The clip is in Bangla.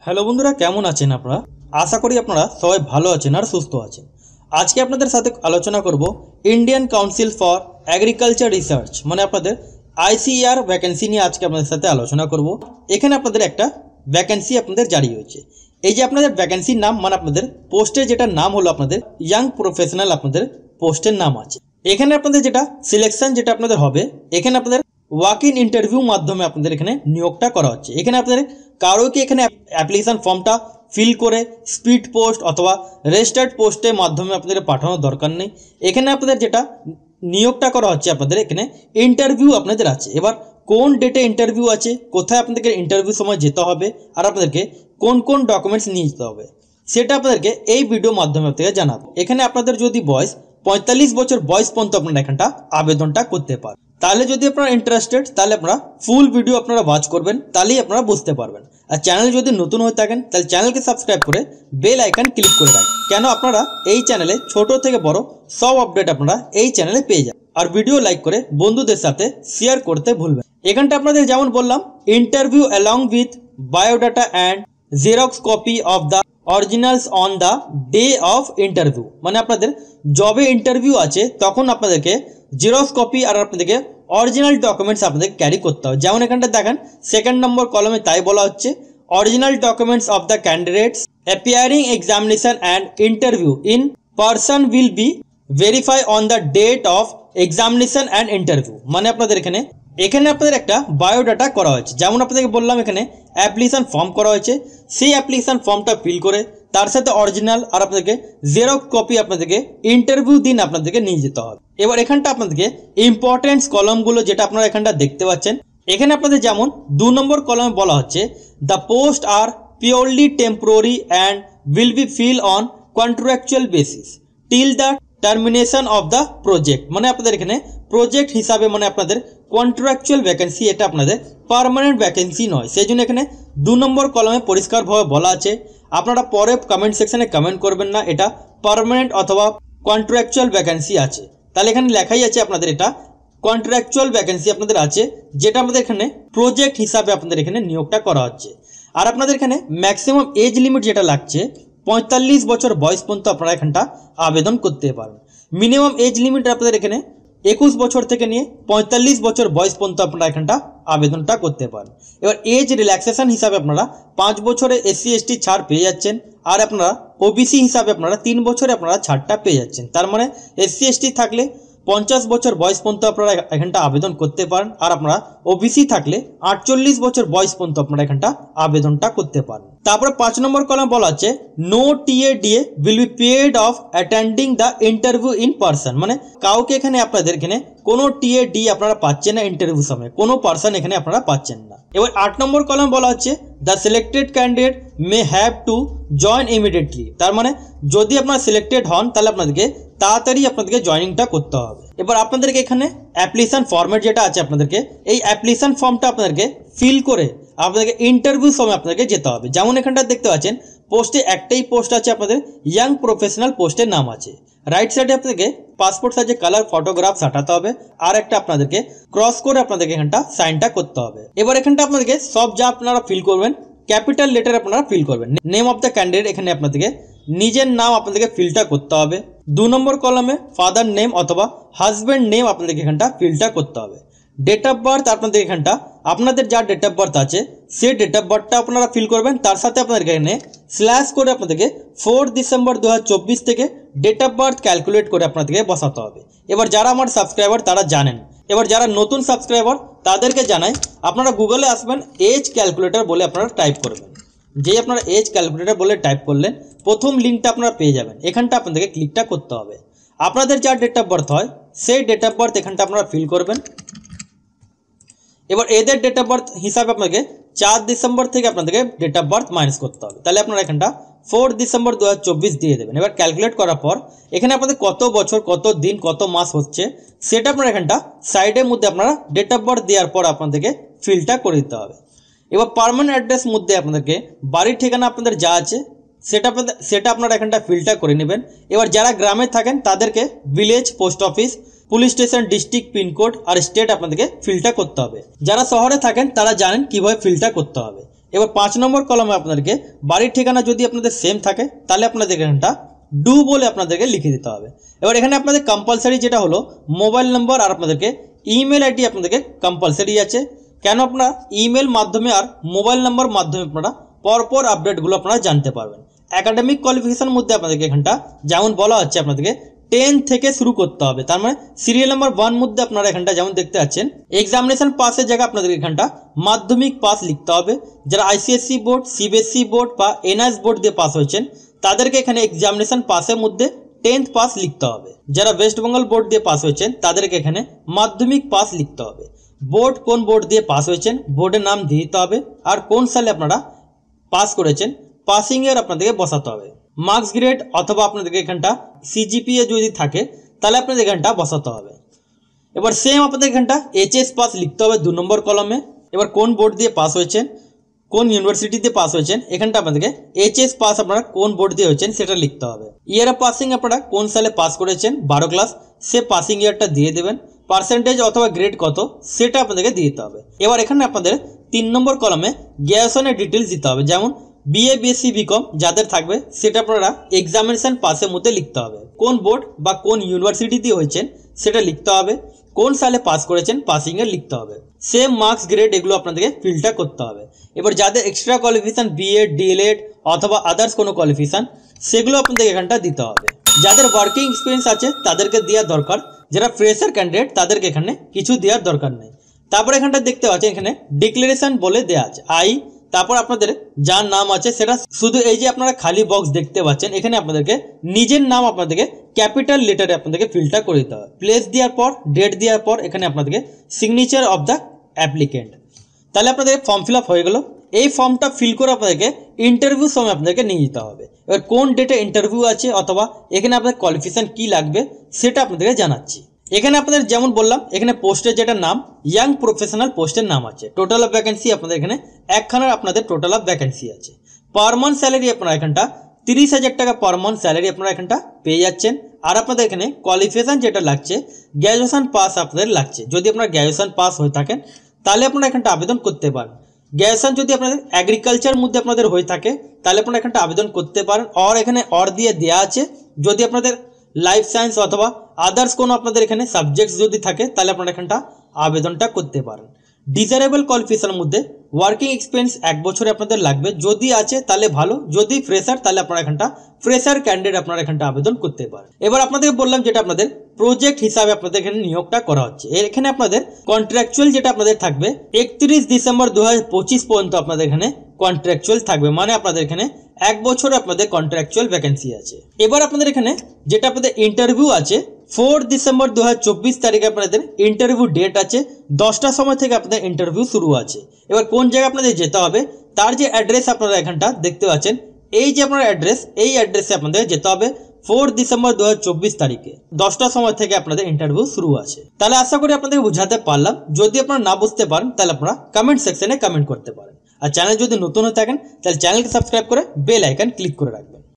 হ্যালো বন্ধুরা, কেমন আছেন আপনারা? আশা করি আপনারা সবাই ভালো আছেন আর সুস্থ আছেন। আজকে আপনাদের সাথে আলোচনা করব Indian council for agriculture research মানে আপনাদের আইসিএআর ভ্যাকেন্সি নিয়ে আজকে আপনাদের সাথে আলোচনা করব। এখানে আপনাদের একটা ভ্যাকেন্সি আপনাদের জারি হয়েছে। এই যে আপনাদের ভ্যাকেন্সির নাম মানে আপনাদের পোস্টের যেটা নাম হলো আপনাদের ইয়াং প্রফেশনাল আপনাদের পোস্টের নাম আছে। এখানে আপনাদের যেটা সিলেকশন যেটা আপনাদের হবে, এখানে আপনাদের ওয়াক ইন ইন্টারভিউ মাধ্যমে আপনাদের এখানে নিয়োগটা করা হচ্ছে। এখানে আপনাদের কারো কি এখানে অ্যাপ্লিকেশন ফর্মটা ফিল করে স্পিড পোস্ট অথবা রেজিস্টার্ড পোস্টের মাধ্যমে আপনাদের পাঠানোর দরকার নেই। এখানে আপনাদের যেটা নিয়োগটা করা হচ্ছে আপনাদের এখানে ইন্টারভিউ আপনাদের আছে। এবার কোন ডেটে ইন্টারভিউ আছে, কোথায় আপনাদেরকে ইন্টারভিউ সময় যেতে হবে আর আপনাদেরকে কোন কোন ডকুমেন্টস নিয়ে যেতে হবে সেটা আপনাদেরকে এই ভিডিও মাধ্যমে আপনাদের জানাবো। এখানে আপনাদের যদি বয়স 45 বছর বয়স পর্যন্ত আপনারা এখানটা আবেদনটা করতে পারেন। তাহলে যদি আপনারা ইন্টারেস্টেড তাহলে আপনারা ফুল ভিডিও আপনারা ওয়াচ করবেন, তাহলেই আপনারা বুঝতে পারবেন। আর চ্যানেল যদি নতুন হয়ে থাকেন তাহলে চ্যানেলকে সাবস্ক্রাইব করে বেল আইকন ক্লিক করে রাখবেন, কেন আপনারা এই চ্যানেলে ছোট থেকে বড় সব আপডেট আপনারা এই চ্যানেলে পেয়ে যান। আর ভিডিও লাইক করে বন্ধুদের সাথে শেয়ার করতে ভুলবেন। এখানটা আপনাদের যেমন বললাম interview along with biodata and xerox copy of the originals on the day of interview মানে আপনাদের জবে ইন্টারভিউ আছে তখন আপনাদেরকে জেরক্স কপি আর আপনাদেরকে অরিজিনাল ডকুমেন্টস আপনাদেরকে ক্যারি করতে হবে। যেমন এখানটা দেখেন সেকেন্ড নম্বর কলমে তাই বলা হচ্ছে original documents of the candidates appearing examination and interview in person will be verify on the date of examination and interview মানে আপনাদের এখানে আপনাদের একটা বায়োডাটা করা হয়েছে। যেমন আপনাদেরকে বললাম এখানে অ্যাপ্লিকেশন ফর্ম করা হয়েছে, সেই অ্যাপ্লিকেশন ফর্মটা ফিল করে তার সাথে অরিজিনাল আর আপনাদেরকে জেরক্স কপি আপনাদেরকে ইন্টারভিউ দিন আপনাদেরকে নিয়ে যেতে হবে। এবার এখানটা আপনাদেরকে ইম্পর্টেন্স কলমগুলো যেটা আপনারা এখানটা দেখতে পাচ্ছেন, এখানে আপনাদের যেমন 2 নম্বর কলমে বলা হচ্ছে the post are purely temporary and will be fill on contractual basis till the termination of the project মানে আপনাদের এখানে প্রজেক্ট হিসাবে মানে আপনাদের কন্ট্রাকচুয়াল ভ্যাকেন্সি, এটা আপনাদের পার্মানেন্ট ভ্যাকেন্সি নয়। সেই জন্য এখানে 2 নম্বর কলমে পরিষ্কারভাবে বলা আছে। আপনারা পরে কমেন্ট সেকশনে কমেন্ট করবেন না এটা পার্মানেন্ট অথবা কন্ট্রাকচুয়াল ভ্যাকেন্সি আছে। তাহলে এখানে লেখাই আছে আপনাদের এটা কন্ট্রাকচুয়াল ভ্যাকেন্সি আপনাদের আছে, যেটা আমাদের এখানে প্রজেক্ট হিসাবে আপনাদের এখানে নিয়োগটা করা হচ্ছে। আর আপনাদের এখানে ম্যাক্সিমাম এজ লিমিট যেটা লাগছে 45 বছর বয়স পর্যন্ত আপনারা এখানটা আবেদন করতে পারেন। মিনিমাম এজ লিমিট আপনাদের এখানে 21 বছর থেকে নিয়ে 45 বছর বয়স পর্যন্ত আপনারা এখানটা আবেদনটা করতে পারেন। এবার এজ রিল্যাক্সেশন হিসাবে আপনারা 5 বছরে SC ST ছাড় পেয়ে যাচ্ছেন, আর আপনারা OBC হিসাবে আপনারা 3 বছরে আপনারা ছাড়টা পেয়ে যাচ্ছেন। তার মানে SC ST থাকলে 50 বছর বয়স পর্যন্ত আপনারা এখানটা আবেদন করতে পারেন, আর আপনারা OBC থাকলে 48 বছর বয়স পর্যন্ত আপনারা এখানটা আবেদনটা করতে পারেন। তারপরে 5 নম্বর কলাম বলা আছে no TADA will be paid of attending the interview in person মানে কাউকে এখানে আপনাদের এখানে কোনো TAD আপনারা পাচ্ছেন না, ইন্টারভিউ সময় কোনো পার্সন এখানে আপনারা পাচ্ছেন না। এবার 8 নম্বর কলাম বলা হচ্ছে the selected candidate may have to join immediately তার মানে যদি আপনারা সিলেক্টেড হন তাহলে আপনাদেরকে তাড়াতাড়ি আপনাদেরকে জয়েনিংটা করতে হবে। এবার আপনাদেরকে এখানে অ্যাপ্লিকেশন ফর্মেট যেটা আছে আপনাদেরকে এই অ্যাপ্লিকেশন ফর্মটা আপনাদেরকে ফিল করে আপনাদেরকে ইন্টারভিউ সময় আপনাদেরকে যেতে হবে। যেমন এখানটা দেখতে পাচ্ছেন পোস্টে একটাই পোস্ট আছে আপনাদের ইয়াং প্রফেশনাল পোস্টের নাম আছে। রাইট সাইডে আপনাদেরকে পাসপোর্ট সাইজে কালার ফটোগ্রাফ সাটাতে হবে, আর একটা আপনাদেরকে ক্রস করে আপনাদেরকে এখানটা সাইনটা করতে হবে। এবার এখানটা আপনাদেরকে সব যা আপনারা ফিল করবেন ক্যাপিটাল লেটার আপনারা ফিল করবেন। নেম অফ দ্য ক্যান্ডিডেট এখানে আপনাদেরকে নিজের নাম আপনাদেরকে ফিলটা করতে হবে। 2 নম্বর কলমে ফাদার নেম অথবা হাজব্যান্ড নেম আপনাদেরকে এখানটা ফিলটা করতে হবে। ডেট অফ বার্থ আপনাদের এখানটা আপনাদের যা ডেট অফ বার্থ আছে সেই ডেট অফ বার্থটা আপনারা ফিল করবেন, তার সাথে আপনাদেরকে এখানে স্ল্যাশ করে আপনাদেরকে 4 ডিসেম্বর 2024 থেকে ডেট অফ বার্থ ক্যালকুলেট করে আপনাদেরকে বসাতে হবে। এবার যারা আমার সাবস্ক্রাইবার তারা জানেন, এবার যারা নতুন সাবস্ক্রাইবার তাদেরকে জানাই আপনারা গুগলে আসবেন এজ ক্যালকুলেটর বলে আপনারা টাইপ করবেন। যেই আপনারা এজ ক্যালকুলেটর বলে টাইপ করলেন প্রথম লিঙ্কটা আপনারা পেয়ে যাবেন। এখানটা আপনাদেরকে ক্লিকটা করতে হবে। আপনাদের যা ডেট অফ বার্থ হয় সেই ডেট অফ বার্থ এখানটা আপনারা ফিল করবেন। এবার এদের ডেট অফ বার্থ হিসাবে আপনাকে 4 ডিসেম্বর থেকে আপনাদেরকে ডেট অফ বার্থ মাইনাস করতে হবে। তাহলে আপনারা এখানটা 4 ডিসেম্বর 2024 দিয়ে দেবেন। এবার ক্যালকুলেট করার পর এখানে আপনাদের কত বছর কত দিন কত মাস হচ্ছে সেটা আপনারা এখানটা সাইডের মধ্যে আপনারা ডেট অফ বার্থ দেওয়ার পর আপনাদেরকে ফিলটা করে দিতে হবে। এবার পার্মানেন্ট অ্যাড্রেস মধ্যে আপনাদেরকে বাড়ির ঠিকানা আপনাদের যা আছে সেটা আপনারা এখানটা ফিলটা করে নেবেন। এবার যারা গ্রামে থাকেন তাদেরকে village, post office, police station, district, pincode আর স্টেট আপনাদেরকে ফিলটা করতে হবে। যারা শহরে থাকেন তারা জানেন কিভাবে ফিলটা করতে হবে। এবার 5 নম্বর কলমে আপনাদেরকে বাড়ির ঠিকানা যদি আপনাদের সেম থাকে তাহলে আপনাদের এখানটা ডু বলে আপনাদেরকে লিখে দিতে হবে। এবার এখানে আপনাদের কম্পালসারি যেটা হলো মোবাইল নম্বর আর আপনাদেরকে ইমেল আইডি আপনাদেরকে কম্পালসারি আছে। কেন আপনারা ইমেল মাধ্যমে আর মোবাইল নম্বর মাধ্যমে আপনারা পরপর আপডেটগুলো আপনারা জানতে পারবেন। একাডেমিক কোয়ালিফিকেশনের মধ্যে আপনাদেরকে এখানটা যেমন বলা হচ্ছে আপনাদেরকে 10 থেকে শুরু করতে হবে, তার মানে সিরিয়াল নাম্বার 1 মধ্যে আপনারা এখানটা যেমন দেখতে পাচ্ছেন এক্সামিনেশন পাসের জায়গায় আপনাদের এখানটা মাধ্যমিক পাস লিখতে হবে। যারা আইসিএসসি বোর্ড, সিবিএসসি বোর্ড বা এনআইএস বোর্ড দিয়ে পাস হয়েছেন তাদেরকে এখানে এক্সামিনেশন পাসের মধ্যে 10th পাস লিখতে হবে। যারা ওয়েস্ট বেঙ্গল বোর্ড দিয়ে পাস হয়েছেন তাদেরকে এখানে মাধ্যমিক পাস লিখতে হবে। বোর্ড কোন বোর্ড দিয়ে পাস হয়েছেন বোর্ডের নাম দিয়ে দিতে হবে, আর কোন সালে আপনারা পাস করেছেন পাসিং এর আপনাদেরকে বসাতে হবে। মার্কস গ্রেড অথবা আপনাদেরকে এখানটা সিজিপিএ যদি থাকে তাহলে আপনাদের এখানটা বসাতে হবে। এবার সেম আপনাদের এখানটা এইচএস পাস লিখতে হবে 2 নম্বর কলমে। এবার কোন বোর্ড দিয়ে পাস হয়েছেন, কোন ইউনিভার্সিটিতে পাস হয়েছেন, এখানটা আপনাদেরকে এইচএস পাস আপনারা কোন বোর্ড দিয়ে হয়েছেন সেটা লিখতে হবে। ইয়ার অফ পাসিং আপনারা কোন সালে পাস করেছেন 12 ক্লাস, সে পাসিং ইয়ারটা দিয়ে দেবেন। পার্সেন্টেজ অথবা গ্রেড কত সেটা আপনাদেরকে দিয়ে দিতে হবে। এবার এখানে আপনাদের 3 নম্বর কলমে গ্র্যাজুয়েশনের ডিটেলস দিতে হবে, যেমন বিএ, বিএসসি, বিকম যাদের থাকবে সেটা আপনারা এক্সামিনেশন পাসের মধ্যে লিখতে হবে। কোন বোর্ড বা কোন ইউনিভার্সিটি দিয়ে হয়েছেন সেটা লিখতে হবে। কোন সালে পাস করেছেন পাসিং এর লিখতে হবে। সেম মার্কস গ্রেড এগুলো আপনাদেরকে ফিল্টার করতে হবে। এবার যাদের এক্সট্রা কোয়ালিফিকেশন বিএড, ডিএলএড অথবা আদার্স কোনো কোয়ালিফিকেশন সেগুলো আপনাদের এখানটা দিতে হবে। যাদের ওয়ার্কিং এক্সপিরিয়েন্স আছে তাদেরকে দেওয়ার দরকার, যারা ফ্রেশার ক্যান্ডিডেট তাদেরকে এখানে কিছু দেওয়ার দরকার নেই। তারপরে এখানটা দেখতে পাচ্ছেন এখানে ডিক্লারেশন বলে দেওয়া আছে তারপর আপনাদের যার নাম আছে সেটা শুধু এই যে আপনারা খালি বক্স দেখতে পাচ্ছেন এখানে আপনাদেরকে নিজের নাম আপনাদেরকে ক্যাপিটাল লেটারে আপনাদেরকে ফিল্টার করে দিতে হবে। প্লেস দেওয়ার পর ডেট দেওয়ার পর এখানে আপনাদেরকে সিগনেচার অফ দ্য অ্যাপ্লিকেন্ট। তাহলে আপনাদের ফর্ম ফিল আপ হয়ে গেল। এই ফর্মটা ফিল করে আপনাদেরকে ইন্টারভিউ সময় আপনাদেরকে নিয়ে যেতে হবে। এবার কোন ডেটে ইন্টারভিউ আছে অথবা এখানে আপনাদের কোয়ালিফিকেশন কি লাগবে সেটা আপনাদেরকে জানাচ্ছি। এখানে আপনাদের যেমন বললাম এখানে পোস্টের যেটা নাম ইয়াং প্রফেশনাল পোস্টের নাম আছে। টোটাল অফ ভ্যাকেন্সি আপনাদের এখানে একখানার আপনাদের টোটাল অফ ভ্যাকেন্সি আছে। পার মান্থ স্যালারি আপনারা এখানটা 30,000 টাকা পার মান্থ স্যালারি আপনারা এখানটা পেয়ে যাচ্ছেন। আর আপনাদের এখানে কোয়ালিফিকেশন যেটা লাগছে গ্র্যাজুয়েশন পাস আপনাদের লাগছে। যদি আপনারা গ্র্যাজুয়েশন পাস হয়ে থাকেন তাহলে আপনারা এখানটা আবেদন করতে পারেন। গ্র্যাজুয়েশন যদি আপনাদের এগ্রিকালচার মধ্যে আপনাদের হয়ে থাকে তাহলে আপনারা এখানটা আবেদন করতে পারেন। আর এখানে দিয়ে দেওয়া আছে যদি আপনাদের লাইফ সায়েন্স অথবা আদার্স কোনো আপনাদের এখানে সাবজেক্টস যদি থাকে তাহলে আপনারা এখানটা আবেদনটা করতে পারেন। ডিজারেবল কোয়ালিফিকেশনের মধ্যে ওয়ার্কিং এক্সপিরিয়েন্স 1 বছরে আপনাদের লাগবে, যদি আছে তাহলে ভালো, যদি ফ্রেশার তাহলে আপনারা এখানটা ফ্রেশার ক্যান্ডিডেট আপনারা এখানটা আবেদন করতে পারেন। এবার আপনাদের বললাম যেটা আপনাদের প্রজেক্ট হিসাবে আপনাদের এখানে নিয়োগটা করা হচ্ছে। এখানে আপনাদের কন্ট্রাকচুয়াল যেটা আপনাদের থাকবে 31 ডিসেম্বর 2025 পর্যন্ত আপনাদের এখানে কন্ট্রাকচুয়াল থাকবে, মানে আপনাদের এখানে 1 বছর আপনাদের কন্ট্রাকচুয়াল ভ্যাকেন্সি আছে। এবার আপনাদের এখানে যেটা আপনাদের ইন্টারভিউ আছে 4 ডিসেম্বর 2024 তারিখে আপনাদের ইন্টারভিউ ডেট আছে। 10টার সময় থেকে আপনাদের ইন্টারভিউ শুরু আছে। এবার কোন জায়গায় আপনাদের যেতে হবে তার যে অ্যাড্রেস আপনারা এখানটা দেখতে পাচ্ছেন, এই যে আপনার অ্যাড্রেস, এই অ্যাড্রেসে আপনাদের যেতে হবে 4 ডিসেম্বর 2024 তারিখে 10টার সময় থেকে আপনাদের ইন্টারভিউ শুরু আছে। তাহলে আশা করি আপনাদের বুঝাতে পারলাম। যদি আপনারা না বুঝতে পারেন তাহলে আপনারা কমেন্ট সেকশনে কমেন্ট করতে পারেন। আর চ্যানেল যদি নতুন হয়ে থাকেন তাহলে চ্যানেলকে সাবস্ক্রাইব করে বেল আইকন ক্লিক করে রাখবেন।